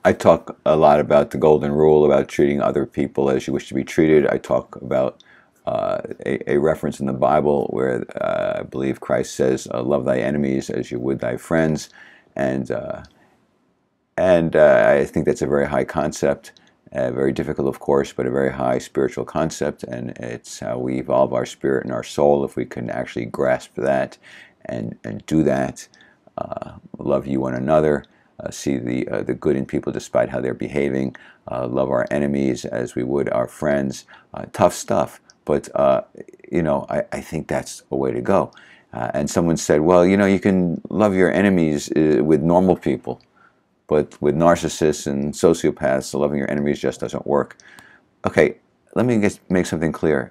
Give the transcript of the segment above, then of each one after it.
I talk a lot about the golden rule, about treating other people as you wish to be treated. I talk about a reference in the Bible where I believe Christ says, "Love thy enemies as you would thy friends," and I think that's a very high concept, very difficult, of course, but a very high spiritual concept, and it's how we evolve our spirit and our soul if we can actually grasp that and do that. Love you one another. See the good in people despite how they're behaving. Love our enemies as we would our friends. Tough stuff, but I think that's a way to go. And someone said, well, you can love your enemies with normal people, but with narcissists and sociopaths, loving your enemies just doesn't work. Okay, let me just make something clear.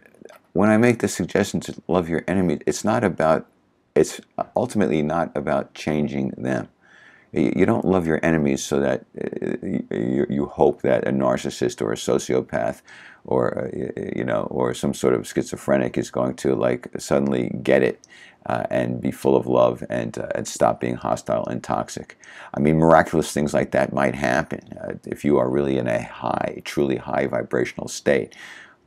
When I make the suggestion to love your enemies, it's ultimately not about changing them. You don't love your enemies so that you hope that a narcissist or a sociopath or some sort of schizophrenic is going to like suddenly get it and be full of love and stop being hostile and toxic. I mean, miraculous things like that might happen if you are really in a truly high vibrational state.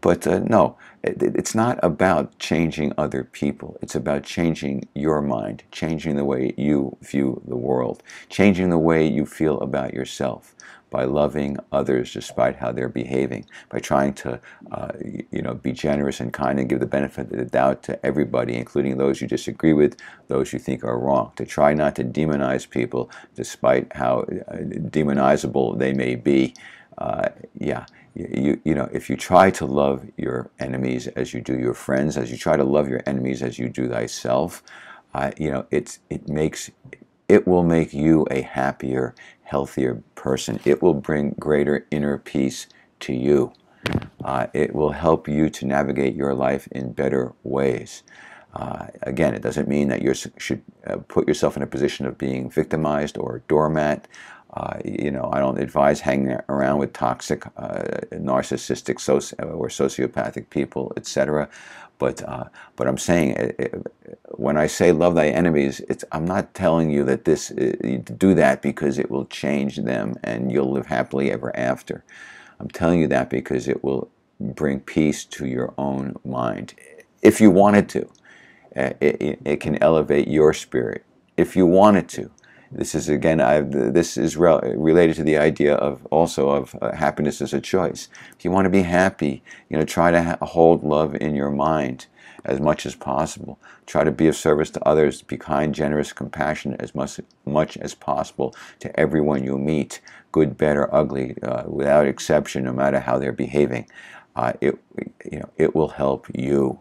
But no, it's not about changing other people. It's about changing your mind, changing the way you view the world, changing the way you feel about yourself by loving others despite how they're behaving, by trying to be generous and kind and give the benefit of the doubt to everybody, including those you disagree with, those you think are wrong, to try not to demonize people despite how demonizable they may be. Yeah. If you try to love your enemies as you do your friends, as you try to love your enemies as you do thyself, it will make you a happier, healthier person. It will bring greater inner peace to you. It will help you to navigate your life in better ways. Again, it doesn't mean that you should put yourself in a position of being victimized or a doormat. I don't advise hanging around with toxic, narcissistic, or sociopathic people, etc. But I'm saying, when I say love thy enemies, I'm not telling you that do that because it will change them and you'll live happily ever after. I'm telling you that because it will bring peace to your own mind. If you wanted to, it can elevate your spirit. If you wanted to. This is, again, this is related to the idea of happiness as a choice. If you want to be happy, try to hold love in your mind as much as possible. Try to be of service to others. Be kind, generous, compassionate as much as possible to everyone you meet, good, bad, or ugly, without exception, no matter how they're behaving. It will help you.